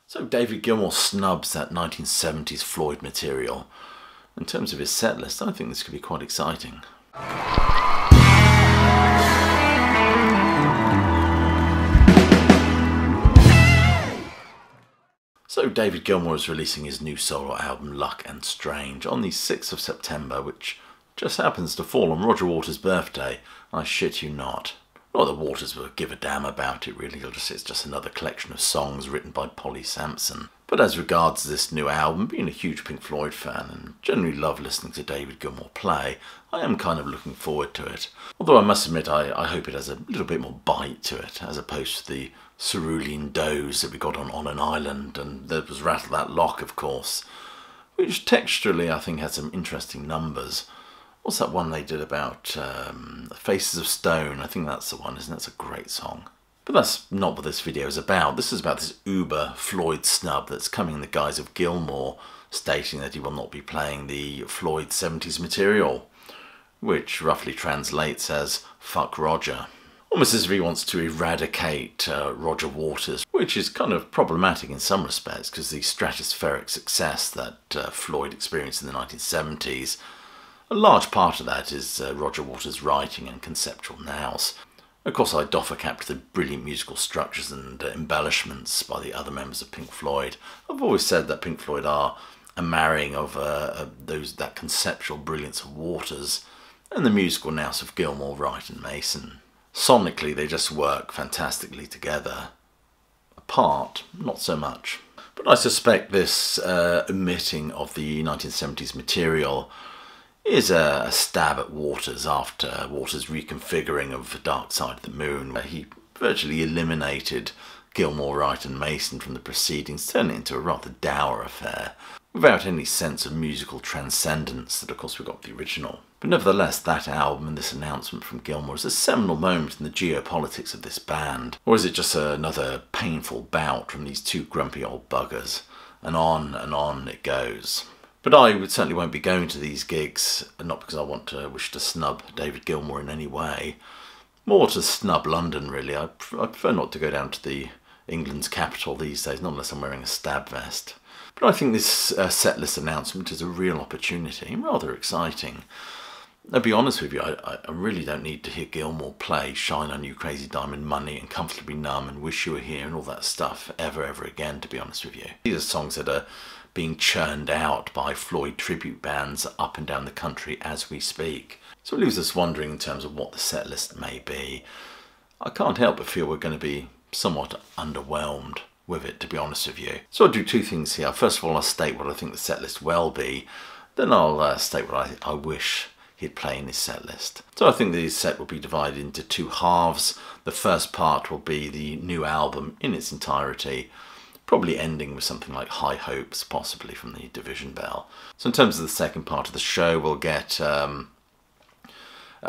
So David Gilmour snubs that 1970s Floyd material. In terms of his set list, I think this could be quite exciting. So David Gilmour is releasing his new solo album Luck and Strange on the 6th of September, which just happens to fall on Roger Waters' birthday. I shit you not. Not that Waters will give a damn about it really, it's just another collection of songs written by Polly Sampson. But as regards this new album, being a huge Pink Floyd fan and generally love listening to David Gilmour play, I am kind of looking forward to it. Although I must admit I hope it has a little bit more bite to it, as opposed to the cerulean doze that we got on an Island, and there was Rattle That Lock, of course, which texturally I think has some interesting numbers. What's that one they did about Faces of Stone? I think that's the one, isn't it? That's a great song. But that's not what this video is about. This is about this uber Floyd snub that's coming in the guise of Gilmour stating that he will not be playing the Floyd 70s material, which roughly translates as fuck Roger. Almost as if he wants to eradicate Roger Waters, which is kind of problematic in some respects because the stratospheric success that Floyd experienced in the 1970s, a large part of that is Roger Waters' writing and conceptual nows. Of course, I doff a cap to the brilliant musical structures and embellishments by the other members of Pink Floyd. I've always said that Pink Floyd are a marrying of that conceptual brilliance of Waters and the musical nous of Gilmour, Wright and Mason. Sonically, they just work fantastically together. Apart, not so much. But I suspect this omitting of the 1970s material is a stab at Waters after Waters' reconfiguring of Dark Side of the Moon, where he virtually eliminated Gilmour, Wright and Mason from the proceedings, turning it into a rather dour affair, without any sense of musical transcendence that of course we got with the original. But nevertheless, that album and this announcement from Gilmour is a seminal moment in the geopolitics of this band. Or is it just another painful bout from these two grumpy old buggers? And on it goes. But I certainly won't be going to these gigs, not because I wish to snub David Gilmour in any way. More to snub London, really. I prefer not to go down to the England's capital these days, not unless I'm wearing a stab vest. But I think this setlist announcement is a real opportunity, rather exciting. I'll be honest with you, I really don't need to hear Gilmour play Shine On You Crazy Diamond Money and Comfortably Numb and Wish You Were Here and all that stuff ever again, to be honest with you. These are songs that are being churned out by Floyd tribute bands up and down the country as we speak. So it leaves us wondering in terms of what the set list may be. I can't help but feel we're going to be somewhat underwhelmed with it, to be honest with you. So I'll do two things here. First of all, I'll state what I think the set list will be. Then I'll state what I wish he'd play in his set list. So I think the set will be divided into two halves. The first part will be the new album in its entirety, probably ending with something like High Hopes, possibly from the Division Bell. So in terms of the second part of the show, we'll get a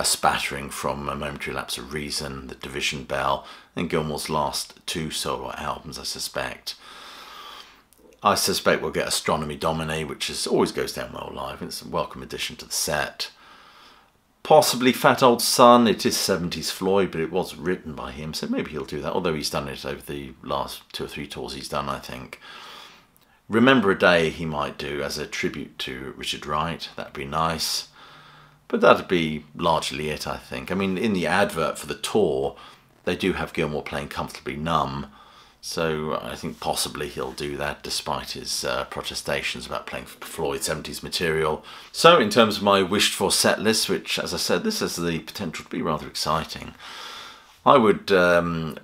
spattering from A Momentary Lapse of Reason, the Division Bell, and Gilmour's last two solo albums, I suspect. I suspect we'll get Astronomy Domine, which always goes down well live, and it's a welcome addition to the set. Possibly Fat Old Son. It is 70s Floyd, but it was written by him, so maybe he'll do that, although he's done it over the last 2 or 3 tours he's done, I think. Remember a Day he might do as a tribute to Richard Wright. That'd be nice. But that'd be largely it, I think. I mean, in the advert for the tour, they do have Gilmour playing Comfortably Numb, so I think possibly he'll do that despite his protestations about playing Floyd 70s material. So in terms of my wished for set list, which as I said, this has the potential to be rather exciting, I would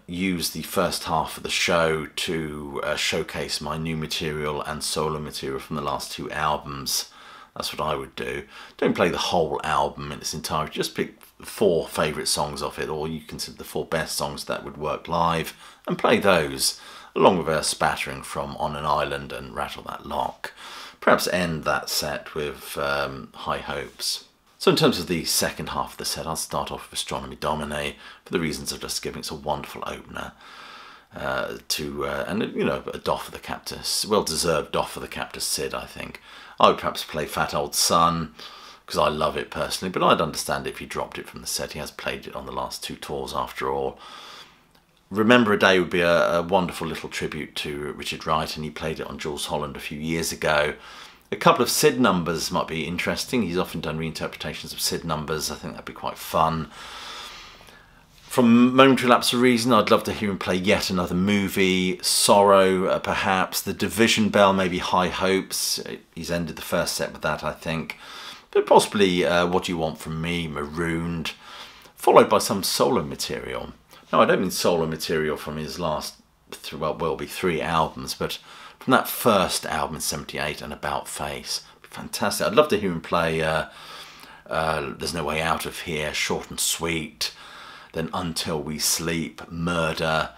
use the first half of the show to showcase my new material and solo material from the last 2 albums. That's what I would do. Don't play the whole album in its entirety, just pick 4 favourite songs off it, or you consider the 4 best songs that would work live, and play those, along with a spattering from On an Island and Rattle That Lock. Perhaps end that set with High Hopes. So in terms of the second half of the set, I'll start off with Astronomy Domine, for the reasons of just giving. It's a wonderful opener. And you know, a doff for the cap to, well-deserved doff for the cap to Sid, I think. I would perhaps play Fat Old Son, because I love it personally, but I'd understand if he dropped it from the set. He has played it on the last 2 tours after all. Remember a Day would be a wonderful little tribute to Richard Wright, and he played it on Jules Holland a few years ago. A couple of Sid numbers might be interesting. He's often done reinterpretations of Sid numbers. I think that'd be quite fun. From Momentary Lapse of Reason, I'd love to hear him play yet another movie. Sorrow, perhaps. The Division Bell, maybe High Hopes. He's ended the first set with that, I think. But possibly What Do You Want From Me, Marooned, followed by some solo material. No, I don't mean solo material from his last, well, will be 3 albums, but from that first album in '78 and About Face. Fantastic. I'd love to hear him play There's No Way Out of Here, Short and Sweet, then Until We Sleep, Murder,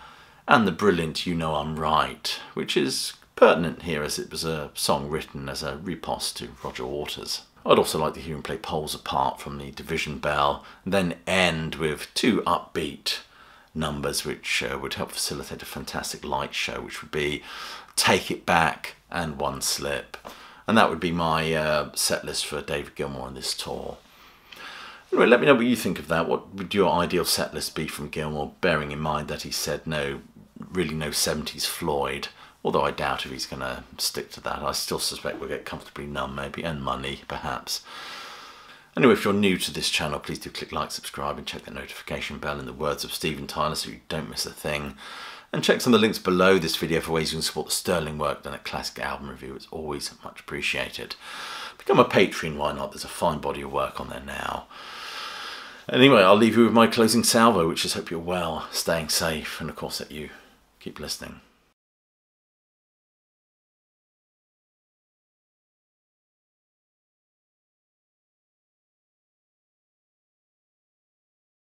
and the brilliant You Know I'm Right, which is pertinent here as it was a song written as a riposte to Roger Waters. I'd also like to hear him play Poles Apart from the Division Bell, and then end with 2 upbeat numbers which would help facilitate a fantastic light show, which would be Take It Back and One Slip. And that would be my set list for David Gilmour on this tour. Anyway, let me know what you think of that. What would your ideal set list be from Gilmour, bearing in mind that he said really no 70s Floyd, although I doubt if he's going to stick to that. I still suspect we'll get Comfortably Numb maybe, and Money perhaps. Anyway, if you're new to this channel, please do click like, subscribe, and check that notification bell in the words of Steven Tyler so you don't miss a thing. And check some of the links below this video for ways you can support the sterling work done at Classic Album Review. It's always much appreciated. Become a Patron, why not? There's a fine body of work on there now. Anyway, I'll leave you with my closing salvo, which is hope you're well, staying safe, and of course that you keep listening.